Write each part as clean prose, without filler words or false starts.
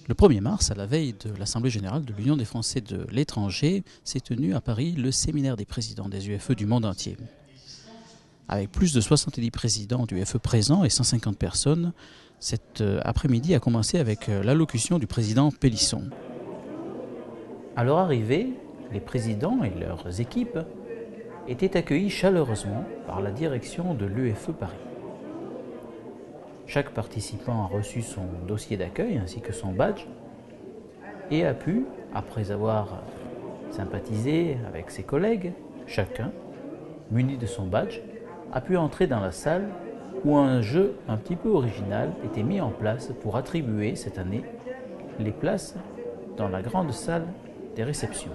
Le 1er mars, à la veille de l'Assemblée générale de l'Union des Français de l'étranger, s'est tenu à Paris le séminaire des présidents des UFE du monde entier. Avec plus de 70 présidents d'UFE présents et 150 personnes, cet après-midi a commencé avec l'allocution du président Pélisson. À leur arrivée, les présidents et leurs équipes étaient accueillis chaleureusement par la direction de l'UFE Paris. Chaque participant a reçu son dossier d'accueil ainsi que son badge et a pu, après avoir sympathisé avec ses collègues, chacun, muni de son badge, a pu entrer dans la salle où un jeu un petit peu original était mis en place pour attribuer cette année les places dans la grande salle des réceptions.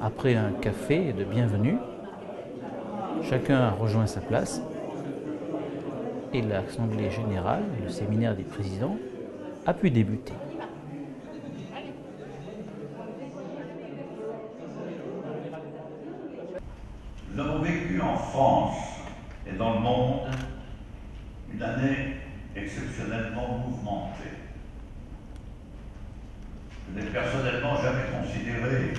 Après un café de bienvenue, chacun a rejoint sa place et l'Assemblée générale, le séminaire des présidents, a pu débuter. Nous avons vécu en France et dans le monde une année exceptionnellement mouvementée. Je n'ai personnellement jamais considéré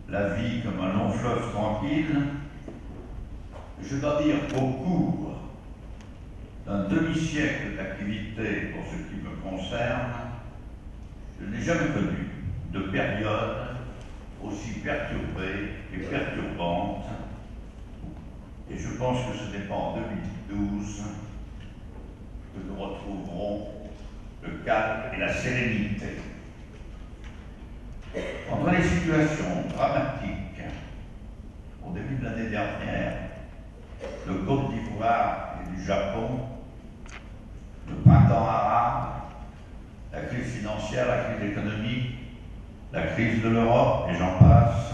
la vie comme un long fleuve tranquille. Je dois dire qu'au cours d'un demi-siècle d'activité pour ce qui me concerne, je n'ai jamais connu de période aussi perturbée et perturbante, et je pense que ce n'est pas en 2012 que nous retrouverons le calme et la sérénité. Entre les situations dramatiques au début de l'année dernière, de Côte d'Ivoire et du Japon, le printemps arabe, la crise financière, la crise économique, la crise de l'Europe, et j'en passe,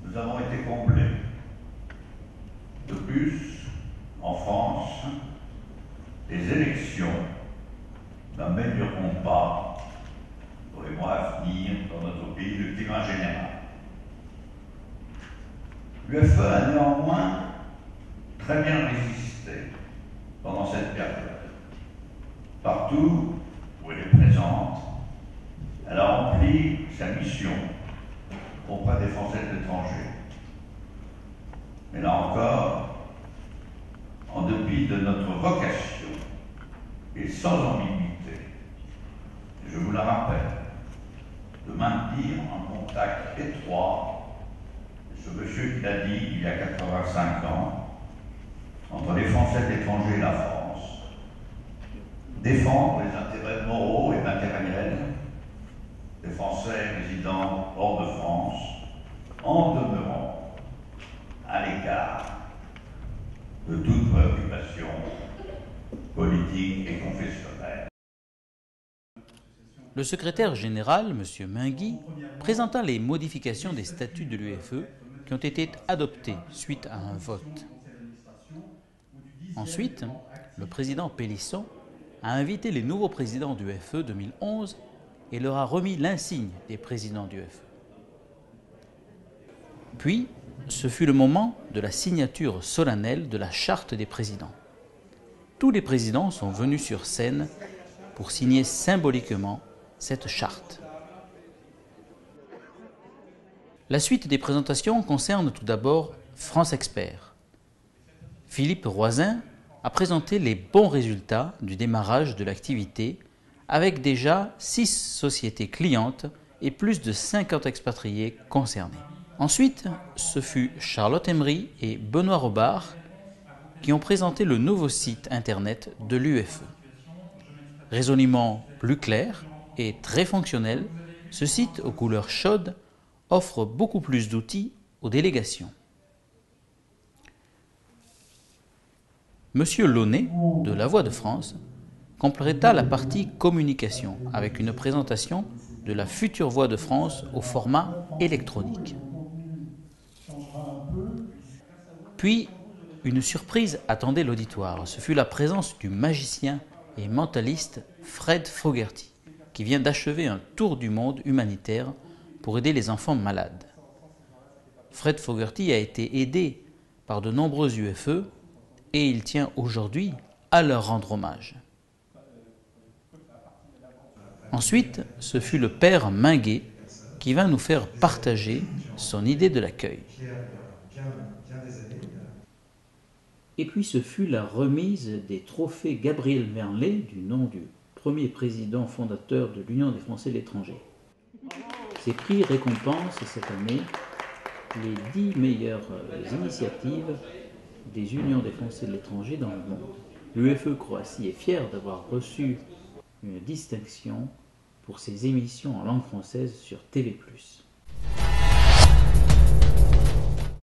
nous avons été comblés. De plus, en France, les élections n'amélioreront pas, pour les mois à venir, dans notre pays, le climat général. L'UFE a néanmoins très bien résisté pendant cette période. Partout où elle est présente, elle a rempli sa mission auprès des Français de l'étranger. Mais là encore, en dépit de notre vocation et sans ambiguïté, je vous la rappelle, de maintenir un contact étroit, ce monsieur qui l'a dit il y a 85 ans, entre les Français de l'étranger et la France, défendre les intérêts moraux et matériels des Français résidant hors de France, en demeurant à l'écart de toute préoccupation politique et confessionnelle. Le secrétaire général, M. Mingui, présenta les modifications des statuts de l'UFE qui ont été adoptés suite à un vote. Ensuite, le président Pélisson a invité les nouveaux présidents du FE 2011 et leur a remis l'insigne des présidents du FE. Puis, ce fut le moment de la signature solennelle de la charte des présidents. Tous les présidents sont venus sur scène pour signer symboliquement cette charte. La suite des présentations concerne tout d'abord France Expert. Philippe Roisin a présenté les bons résultats du démarrage de l'activité avec déjà 6 sociétés clientes et plus de 50 expatriés concernés. Ensuite, ce fut Charlotte Emery et Benoît Robard qui ont présenté le nouveau site internet de l'UFE. Résolument plus clair et très fonctionnel, ce site aux couleurs chaudes offre beaucoup plus d'outils aux délégations. Monsieur Launay, de La Voix de France, compléta la partie communication avec une présentation de la future Voix de France au format électronique. Puis, une surprise attendait l'auditoire. Ce fut la présence du magicien et mentaliste Fred Fogarty, qui vient d'achever un tour du monde humanitaire pour aider les enfants malades. Fred Fogarty a été aidé par de nombreux UFE et il tient aujourd'hui à leur rendre hommage. Ensuite, ce fut le père Minguet qui vint nous faire partager son idée de l'accueil. Et puis ce fut la remise des trophées Gabriel Verlet du nom du premier président fondateur de l'Union des Français de l'étranger. Ces prix récompensent cette année les 10 meilleures initiatives des Unions des Français de l'étranger dans le monde. L'UFE Croatie est fière d'avoir reçu une distinction pour ses émissions en langue française sur TV+.